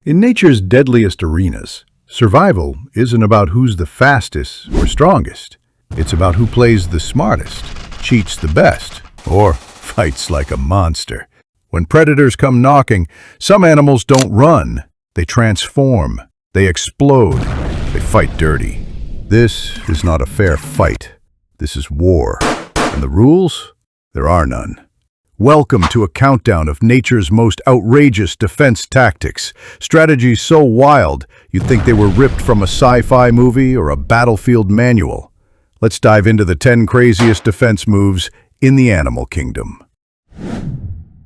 In nature's deadliest arenas, survival isn't about who's the fastest or strongest. It's about who plays the smartest, cheats the best, or fights like a monster. When predators come knocking, some animals don't run. They transform. They explode. They fight dirty. This is not a fair fight. This is war. And the rules? There are none. Welcome to a countdown of nature's most outrageous defense tactics. Strategies so wild, you'd think they were ripped from a sci-fi movie or a battlefield manual. Let's dive into the 10 craziest defense moves in the animal kingdom.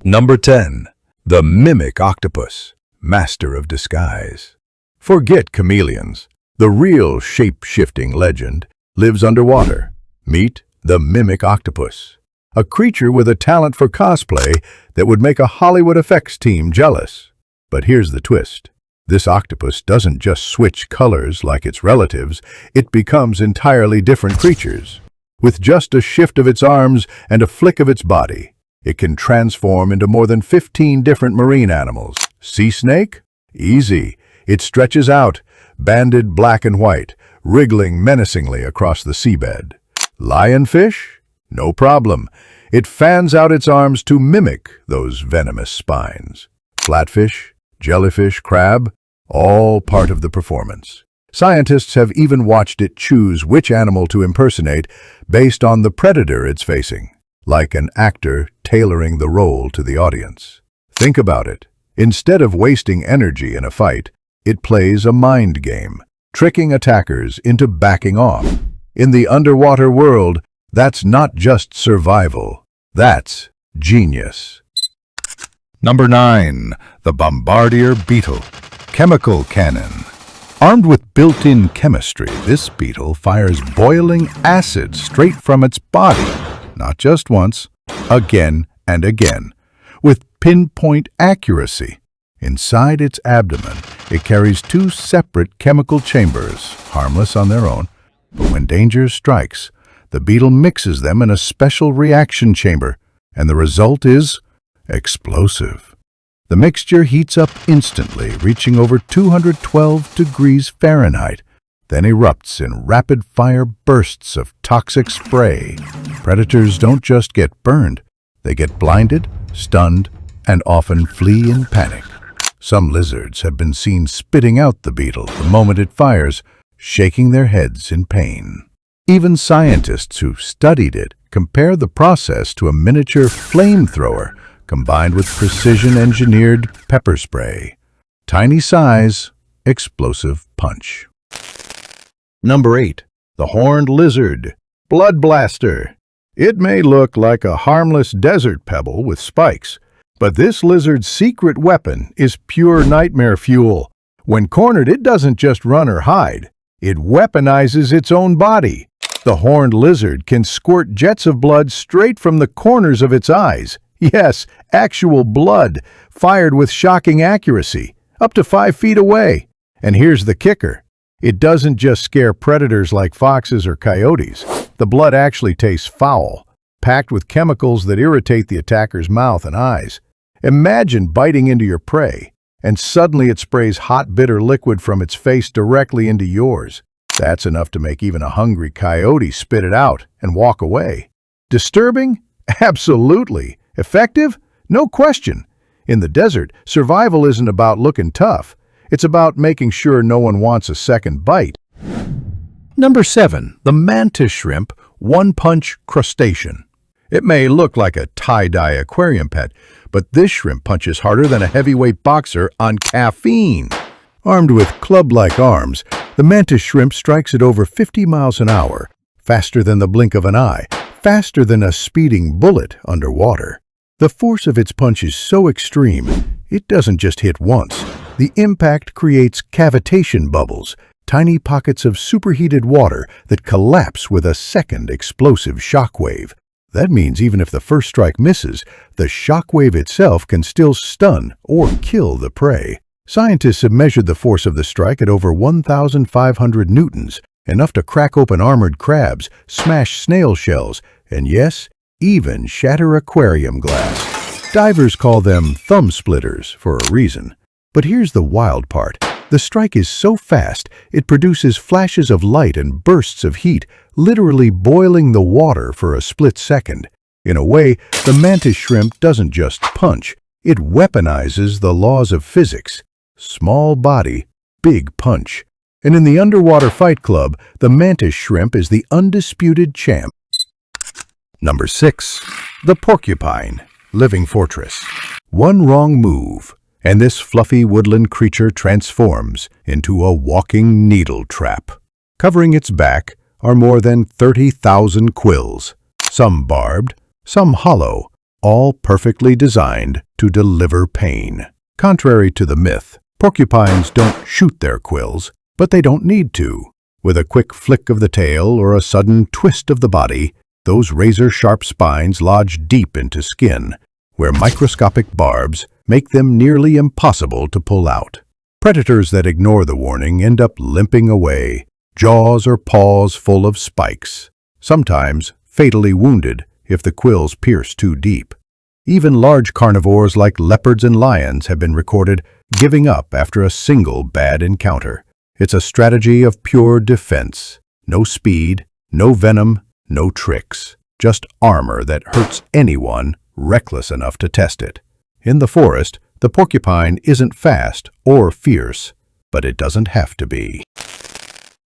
Number 10. The mimic octopus, master of disguise. Forget chameleons. The real shape-shifting legend lives underwater. Meet the mimic octopus, a creature with a talent for cosplay that would make a Hollywood effects team jealous. But here's the twist. This octopus doesn't just switch colors like its relatives, it becomes entirely different creatures. With just a shift of its arms and a flick of its body, it can transform into more than 15 different marine animals. Sea snake? Easy. It stretches out, banded black and white, wriggling menacingly across the seabed. Lionfish? No problem. It fans out its arms to mimic those venomous spines. Flatfish, jellyfish, crab, all part of the performance. Scientists have even watched it choose which animal to impersonate based on the predator it's facing, like an actor tailoring the role to the audience. Think about it. Instead of wasting energy in a fight, it plays a mind game, tricking attackers into backing off. In the underwater world, that's not just survival. That's genius. Number 9. The bombardier beetle, chemical cannon. Armed with built-in chemistry, this beetle fires boiling acid straight from its body, not just once, again and again, with pinpoint accuracy. Inside its abdomen, it carries 2 separate chemical chambers, harmless on their own, but when danger strikes, the beetle mixes them in a special reaction chamber, and the result is explosive. The mixture heats up instantly, reaching over 212 degrees Fahrenheit, then erupts in rapid-fire bursts of toxic spray. Predators don't just get burned, they get blinded, stunned, and often flee in panic. Some lizards have been seen spitting out the beetle the moment it fires, shaking their heads in pain. Even scientists who've studied it compare the process to a miniature flamethrower combined with precision-engineered pepper spray. Tiny size, explosive punch. Number 8. The horned lizard, blood blaster. It may look like a harmless desert pebble with spikes, but this lizard's secret weapon is pure nightmare fuel. When cornered, it doesn't just run or hide. It weaponizes its own body. The horned lizard can squirt jets of blood straight from the corners of its eyes. Yes, actual blood, fired with shocking accuracy, up to 5 feet away. And here's the kicker. It doesn't just scare predators like foxes or coyotes. The blood actually tastes foul, packed with chemicals that irritate the attacker's mouth and eyes. Imagine biting into your prey, and suddenly it sprays hot, bitter liquid from its face directly into yours. That's enough to make even a hungry coyote spit it out and walk away. Disturbing? Absolutely. Effective? No question. In the desert, survival isn't about looking tough. It's about making sure no one wants a second bite. Number 7. The mantis shrimp, one-punch crustacean. It may look like a tie-dye aquarium pet, but this shrimp punches harder than a heavyweight boxer on caffeine. Armed with club-like arms, the mantis shrimp strikes at over 50 miles an hour, faster than the blink of an eye, faster than a speeding bullet underwater. The force of its punch is so extreme, it doesn't just hit once. The impact creates cavitation bubbles, tiny pockets of superheated water that collapse with a second explosive shockwave. That means even if the first strike misses, the shockwave itself can still stun or kill the prey. Scientists have measured the force of the strike at over 1,500 newtons, enough to crack open armored crabs, smash snail shells, and yes, even shatter aquarium glass. Divers call them thumb splitters for a reason. But here's the wild part. The strike is so fast, it produces flashes of light and bursts of heat, literally boiling the water for a split second. In a way, the mantis shrimp doesn't just punch, it weaponizes the laws of physics. Small body, big punch. And in the underwater fight club, the mantis shrimp is the undisputed champ. Number 6. The porcupine, living fortress. One wrong move, and this fluffy woodland creature transforms into a walking needle trap. Covering its back are more than 30,000 quills, some barbed, some hollow, all perfectly designed to deliver pain. Contrary to the myth, porcupines don't shoot their quills, but they don't need to. With a quick flick of the tail or a sudden twist of the body, those razor-sharp spines lodge deep into skin, where microscopic barbs make them nearly impossible to pull out. Predators that ignore the warning end up limping away, jaws or paws full of spikes, sometimes fatally wounded if the quills pierce too deep. Even large carnivores like leopards and lions have been recorded giving up after a single bad encounter. It's a strategy of pure defense. No speed, no venom, no tricks. Just armor that hurts anyone reckless enough to test it. In the forest, the porcupine isn't fast or fierce, but it doesn't have to be.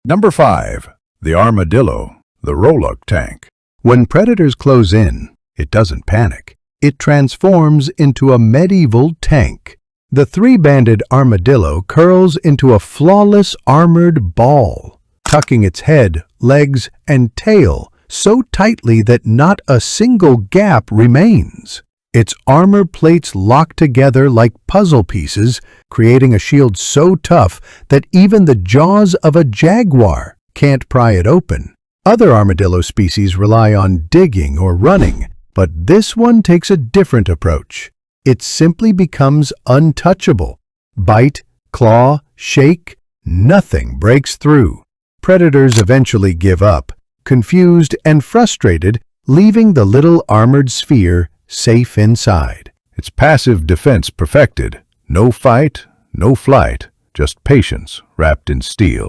Number 5. The armadillo, the Rolluck tank. When predators close in, it doesn't panic. It transforms into a medieval tank. The three-banded armadillo curls into a flawless armored ball, tucking its head, legs, and tail so tightly that not a single gap remains. Its armor plates lock together like puzzle pieces, creating a shield so tough that even the jaws of a jaguar can't pry it open. Other armadillo species rely on digging or running, but this one takes a different approach. It simply becomes untouchable. Bite, claw, shake, nothing breaks through. Predators eventually give up, confused and frustrated, leaving the little armored sphere safe inside. It's passive defense perfected. No fight, no flight, just patience wrapped in steel.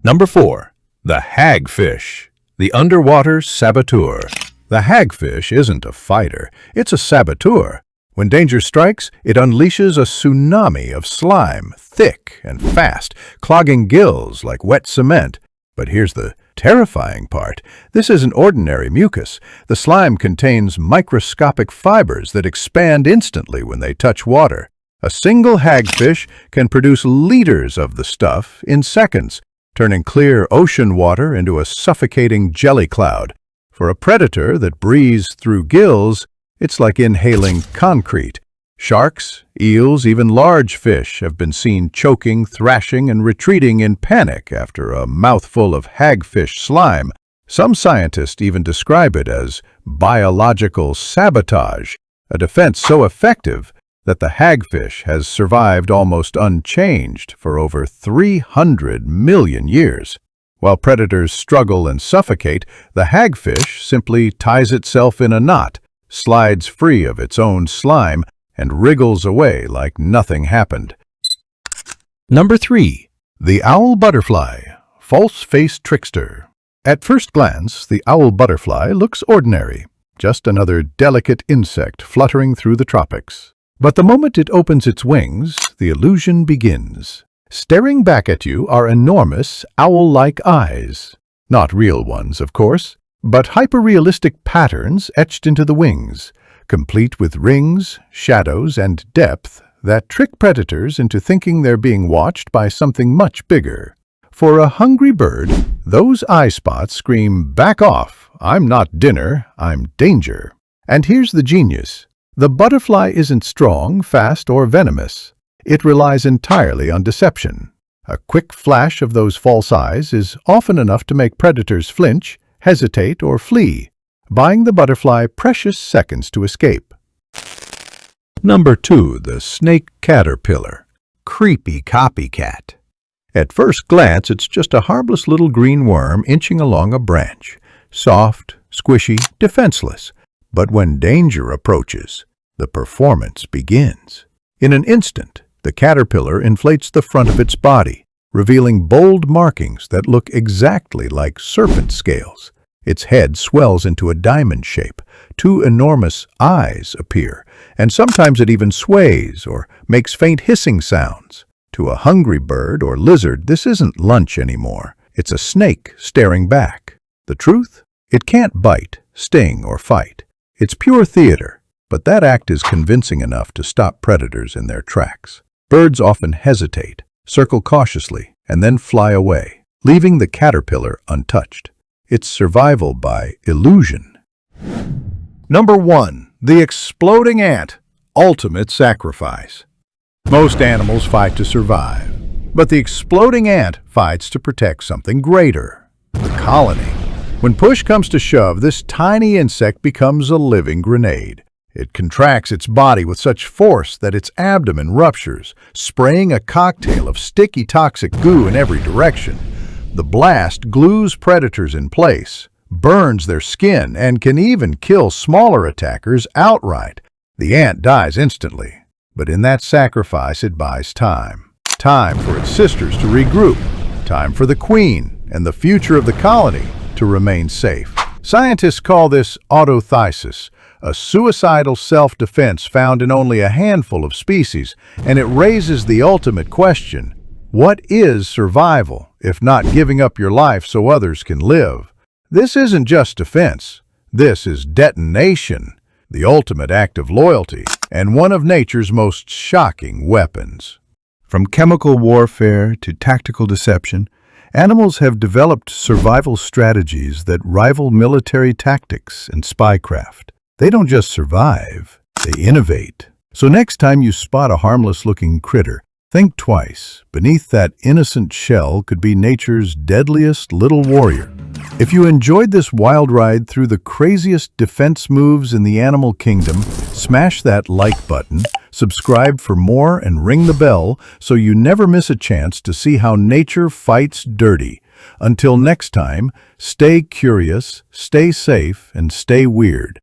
Number 4. The hagfish, the underwater saboteur. The hagfish isn't a fighter, it's a saboteur. When danger strikes, it unleashes a tsunami of slime, thick and fast, clogging gills like wet cement. But here's the terrifying part. This isn't ordinary mucus. The slime contains microscopic fibers that expand instantly when they touch water. A single hagfish can produce liters of the stuff in seconds, turning clear ocean water into a suffocating jelly cloud. For a predator that breathes through gills, it's like inhaling concrete. Sharks, eels, even large fish have been seen choking, thrashing, and retreating in panic after a mouthful of hagfish slime. Some scientists even describe it as biological sabotage, a defense so effective that the hagfish has survived almost unchanged for over 300 million years. While predators struggle and suffocate, the hagfish simply ties itself in a knot, slides free of its own slime, and wriggles away like nothing happened. Number 3. The owl butterfly, false-faced trickster. At first glance, the owl butterfly looks ordinary, just another delicate insect fluttering through the tropics. But the moment it opens its wings, the illusion begins. Staring back at you are enormous, owl-like eyes. Not real ones, of course, but hyper-realistic patterns etched into the wings, complete with rings, shadows, and depth that trick predators into thinking they're being watched by something much bigger. For a hungry bird, those eye spots scream, "Back off! I'm not dinner, I'm danger." And here's the genius. The butterfly isn't strong, fast, or venomous. It relies entirely on deception. A quick flash of those false eyes is often enough to make predators flinch, hesitate, or flee, buying the butterfly precious seconds to escape. Number 2. The snake caterpillar, creepy copycat. At first glance, it's just a harmless little green worm inching along a branch, soft, squishy, defenseless. But when danger approaches, the performance begins. In an instant, The caterpillar inflates the front of its body, revealing bold markings that look exactly like serpent scales. Its head swells into a diamond shape. Two enormous eyes appear, and sometimes it even sways or makes faint hissing sounds. To a hungry bird or lizard, this isn't lunch anymore. It's a snake staring back. The truth? It can't bite, sting, or fight. It's pure theater, but that act is convincing enough to stop predators in their tracks. Birds often hesitate, circle cautiously, and then fly away, leaving the caterpillar untouched. It's survival by illusion. Number 1. The exploding ant, ultimate sacrifice. Most animals fight to survive, but the exploding ant fights to protect something greater, the colony. When push comes to shove, this tiny insect becomes a living grenade. It contracts its body with such force that its abdomen ruptures, spraying a cocktail of sticky toxic goo in every direction. The blast glues predators in place, burns their skin, and can even kill smaller attackers outright. The ant dies instantly, but in that sacrifice it buys time. Time for its sisters to regroup, time for the queen and the future of the colony to remain safe. Scientists call this autothysis, a suicidal self-defense found in only a handful of species, and it raises the ultimate question: what is survival, if not giving up your life so others can live? This isn't just defense. This is detonation, the ultimate act of loyalty, and one of nature's most shocking weapons. From chemical warfare to tactical deception, animals have developed survival strategies that rival military tactics and spycraft. They don't just survive, they innovate. So next time you spot a harmless-looking critter, think twice. Beneath that innocent shell could be nature's deadliest little warrior. If you enjoyed this wild ride through the craziest defense moves in the animal kingdom, smash that like button, subscribe for more, and ring the bell so you never miss a chance to see how nature fights dirty. Until next time, stay curious, stay safe, and stay weird.